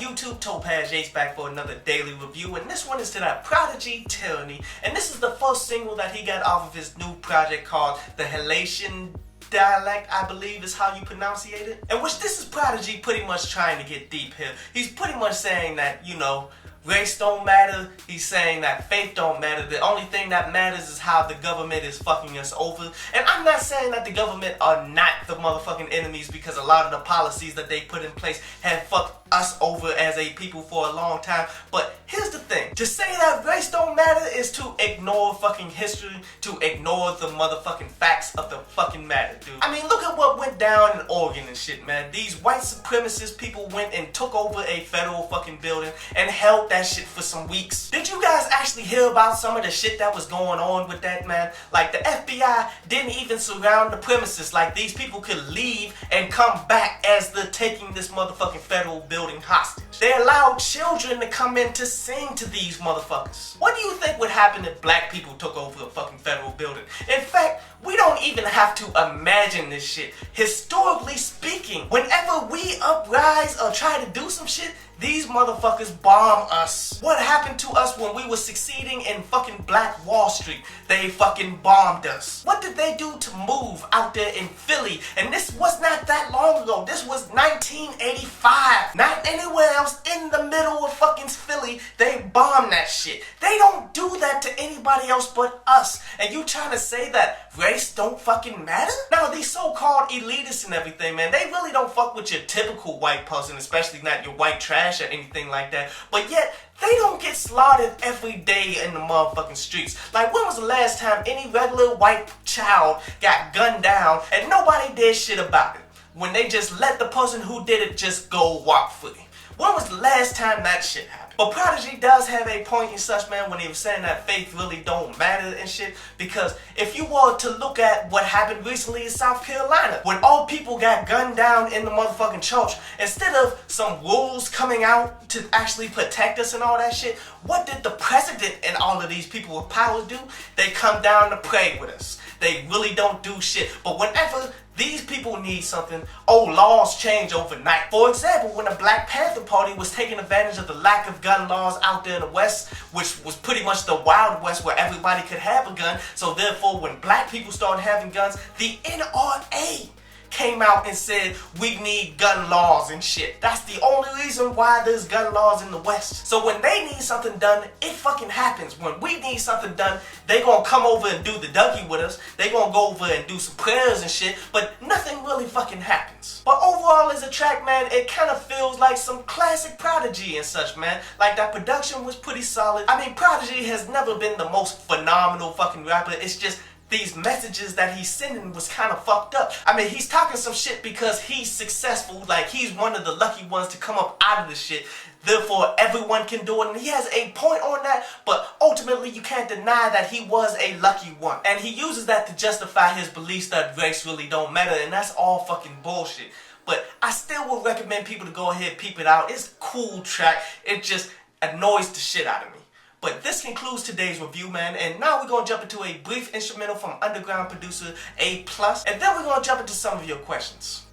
up, YouTube? Topaz Yates back for another daily review, and this one is to that Prodigy Tyranny, and this is the first single that he got off of his new project called The Halation Dialect, I believe is how you pronunciate it. In which this is Prodigy pretty much trying to get deep here. He's pretty much saying that, you know, race don't matter. He's saying that faith don't matter. The only thing that matters is how the government is fucking us over. And I'm not saying that the government are not the motherfucking enemies, because a lot of the policies that they put in place have fucked us over as a people for a long time. But here's the thing. To say that race don't matter is to ignore fucking history, to ignore the motherfucking facts of the fucking matter, dude. I mean, look at what went down in Oregon and shit, man. These white supremacist people went and took over a federal fucking building and held that shit for some weeks. Did you guys actually hear about some of the shit that was going on with that, man? Like, the FBI didn't even surround the premises. Like, these people could leave and come back as they're taking this motherfucking federal building hostage. They allowed children to come in to sing to these motherfuckers. What do you think would happen if black people took over a fucking federal building? In fact, we don't even have to imagine this shit. Historically speaking, whenever we uprise or try to do some shit, these motherfuckers bomb us. What happened to us when we were succeeding in fucking Black Wall Street? They fucking bombed us. What did they do to move out there in Philly? And this was not that long ago. This was 1985. Not anywhere else in the middle of fucking Philly. They bombed that shit. They don't do that to anybody else but us. And you trying to say that race don't fucking matter? Now, these so-called elitists and everything, man, they really don't fuck with your typical white person, especially not your white trash or anything like that. But yet, they don't get slaughtered every day in the motherfucking streets. Like, when was the last time any regular white child got gunned down and nobody did shit about it? When they just let the person who did it just go walk free. When was the last time that shit happened? But Prodigy does have a point in such, man, when he was saying that faith really don't matter and shit. Because if you were to look at what happened recently in South Carolina, when all people got gunned down in the motherfucking church, instead of some rules coming out to actually protect us and all that shit, what did the president and all of these people with power do? They come down to pray with us. They really don't do shit. But whenever these people need something, laws change overnight. For example, when the Black Panther Party was taking advantage of the lack of gun laws out there in the West, which was pretty much the Wild West where everybody could have a gun, so therefore when black people started having guns, the NRA came out and said we need gun laws and shit. That's the only reason why there's gun laws in the West. So when they need something done, it fucking happens. When we need something done, they gonna come over and do the Dougie with us. They gonna go over and do some prayers and shit, but nothing really fucking happens. But overall as a track, man, it kind of feels like some classic Prodigy and such, man. Like, that production was pretty solid. I mean, Prodigy has never been the most phenomenal fucking rapper. It's just these messages that he's sending was kind of fucked up. I mean, he's talking some shit because he's successful, like he's one of the lucky ones to come up out of the shit. Therefore, everyone can do it, and he has a point on that, but ultimately you can't deny that he was a lucky one. And he uses that to justify his beliefs that race really don't matter, and that's all fucking bullshit. But I still would recommend people to go ahead and peep it out. It's a cool track. It just annoys the shit out of me. But this concludes today's review, man, and now we're going to jump into a brief instrumental from underground producer A+, and then we're going to jump into some of your questions.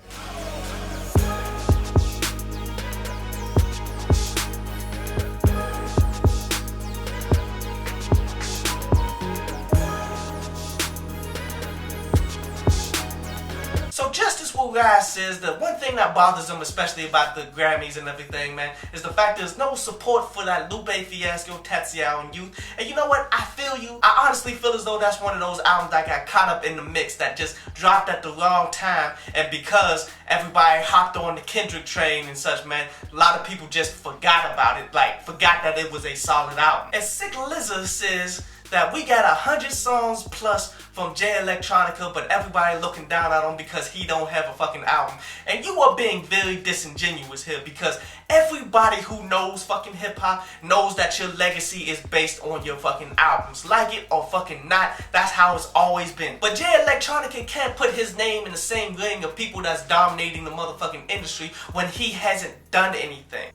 So Justice Will Rise says that one thing that bothers him, especially about the Grammys and everything, man, is the fact there's no support for that Lupe Fiasco, Tatsiao, and Youth. And you know what? I feel you. I honestly feel as though that's one of those albums that got caught up in the mix, that just dropped at the wrong time, and because everybody hopped on the Kendrick train and such, man, a lot of people just forgot about it, like forgot that it was a solid album. And Sick Lizard says that we got 100 songs plus from Jay Electronica, but everybody looking down on him because he don't have a fucking album. And you are being very disingenuous here, because everybody who knows fucking hip-hop knows that your legacy is based on your fucking albums. Like it or fucking not, that's how it's always been. But Jay Electronica can't put his name in the same ring of people that's dominating the motherfucking industry when he hasn't done anything.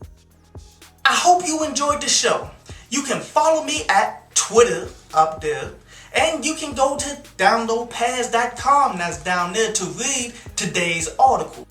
I hope you enjoyed the show. You can follow me at Twitter up there, and you can go to downloadpaz.com, that's down there, to read today's article.